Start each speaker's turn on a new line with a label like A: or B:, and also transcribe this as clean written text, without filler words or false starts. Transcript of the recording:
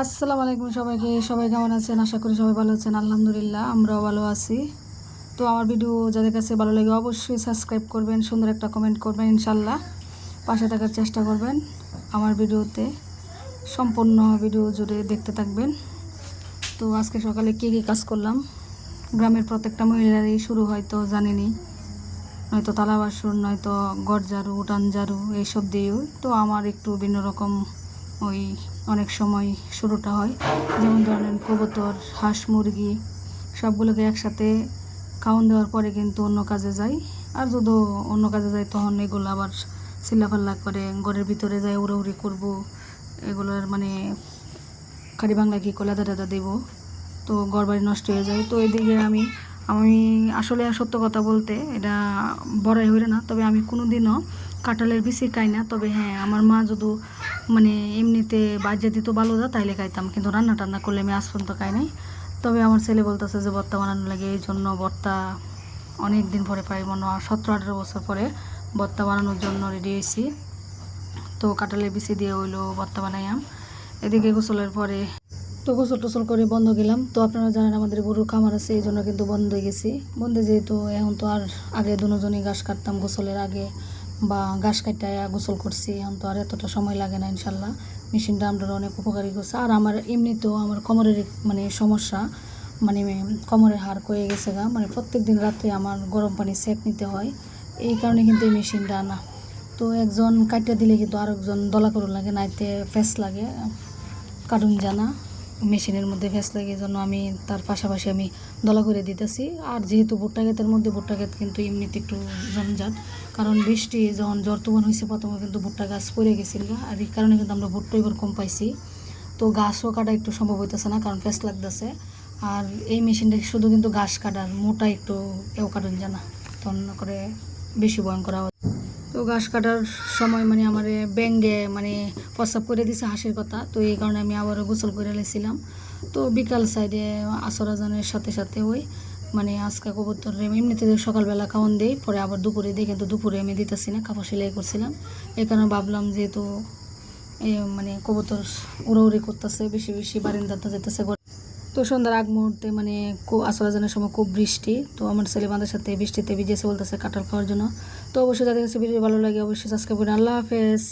A: আসসালামু আলাইকুম সবাইকে। সবাই কেমন আছেন? আশা করি সবাই ভালো আছেন। আলহামদুলিল্লাহ আমরাও ভালো আছি। তো আমার ভিডিও যাদের কাছে ভালো লাগে অবশ্যই সাবস্ক্রাইব করবেন, সুন্দর একটা কমেন্ট করবেন, ইনশাল্লাহ পাশে থাকার চেষ্টা করবেন। আমার ভিডিওতে সম্পূর্ণ ভিডিও জুড়ে দেখতে থাকবেন। তো আজকে সকালে কী কী কাজ করলাম, গ্রামের প্রত্যেকটা মহিলারই শুরু হয়তো জানেনি, নয়তো থালা বাসন, নয়তো ঘর ঝাড়ু, উঠান ঝাড়ু এইসব দিয়েও। তো আমার একটু ভিন্ন রকম ওই অনেক সময় শুরুটা হয়, যেমন ধরেন কবুতর, হাঁস, মুরগি সবগুলোকে একসাথে খাওয়ান দেওয়ার পরে কিন্তু অন্য কাজে যাই। আর যদি অন্য কাজে যাই তখন এগুলো আবার চিল্লাফাল্লা করে ঘরের ভিতরে যাই উড়াউড়ি করবো, এগুলোর মানে খাড়ি বাংলা কি কলা দাদা দেবো, তো ঘর বাড়ি নষ্ট হয়ে যায়। তো এদিকে আমি আমি আসলে সত্য কথা বলতে এটা বড়াই হইলে না, তবে আমি কোনো দিনও কাঁঠালের বিচি খাই না। তবে হ্যাঁ, আমার মা যদি মানে এমনিতে বাজে দিত বালুদা তাইলে খাইতাম, কিন্তু রান্না টান্না করলে আমি আজ পর্যন্ত খাই নাই। তবে আমার ছেলে বলতেছে যে ভর্তা বানানো লাগে, এই জন্য ভর্তা অনেক দিন পরে, প্রায় মনে হয় 17-18 বছর পরে ভর্তা বানানোর জন্য রেডি হয়েছি। তো কাঁঠালের বিচি দিয়ে হইলো ভর্তা বানাইয়াম। এদিকে গোসলের পরে তো গোসল টোসল করে বন্ধ গেলাম। তো আপনারা জানেন আমাদের গরুর খামার আছে, এই জন্য কিন্তু বন্ধ হয়ে গেছি। বন্ধে যেহেতু এখন তো আর আগে দুজনই ঘাস কাটতাম গোসলের আগে, বা ঘাস কাটায় গোসল করছি, এখন তো আর এতটা সময় লাগে না। ইনশাল্লাহ মেশিনটা আমরা অনেক উপকারী করছে। আর আমার এমনিতেও আমার কোমরের মানে সমস্যা, মানে কোমরের হাড় কয়ে গেছে গা, মানে প্রত্যেক দিন রাত্রে আমার গরম পানি সেক নিতে হয়, এই কারণে কিন্তু এই মেশিনটা আনা। তো একজন কাটিয়ে দিলে কিন্তু আরেকজন দলা করুন লাগে, নাইতে ফেস লাগে, কারণ জানা মেশিনের মধ্যে ফেস লাগে, জন্য আমি তার পাশাপাশি আমি দলা করে দিতেছি। আর যেহেতু ভুট্টা ক্ষেতের মধ্যে, ভুট্টা ক্ষেত কিন্তু এমনিতে একটু জঞ্জাট, কারণ বৃষ্টি যখন জ্বর তুফান হয়েছে প্রথমে কিন্তু ভুট্টা গাছ পড়ে গেছিল, আর এই কারণে কিন্তু আমরা ভুট্টা এবার কম পাইছি। তো গাছও কাটা একটু সম্ভব হইতেছে না, কারণ ফেস লাগতেছে। আর এই মেশিনটা শুধু কিন্তু ঘাস কাটার, মোটা একটু কেউ কাটুন জানা, তখন করে বেশি ভয়ঙ্কর হয়। তো ঘাস কাটার সময় মানে আমার ব্যাঙ্গে মানে প্রস্রাব করে দিছে হাসির কথা, তো এই কারণে আমি আবারও গোসল করে লেছিলাম। তো বিকাল সাইডে আসর আজানের সাথে সাথে ওই মানে আজকে কবুতর এমনিতে সকালবেলা খাওয়ান দিই, পরে আবার দুপুরে দিই, কিন্তু দুপুরে আমি দিতেছি না, কাপড় সেলাই করছিলাম। এই কারণে ভাবলাম যেহেতু মানে কবুতর উড়াউড়ি করতেছে বেশি বেশি, বারিন্দাতে যেতেছে। তো সন্ধ্যার আগ মুহূর্তে মানে আসর আজানের সময় খুব বৃষ্টি, তো আমার ছেলে বাঁধের সাথে বৃষ্টিতে ভিজেছে, বলতেছে কাঁঠাল খাওয়ার জন্য। তো অবশ্যই যাদের কাছে ভিডিও ভালো লাগে অবশ্যই সাবস্ক্রাইব করুন। আল্লাহ হাফেজ।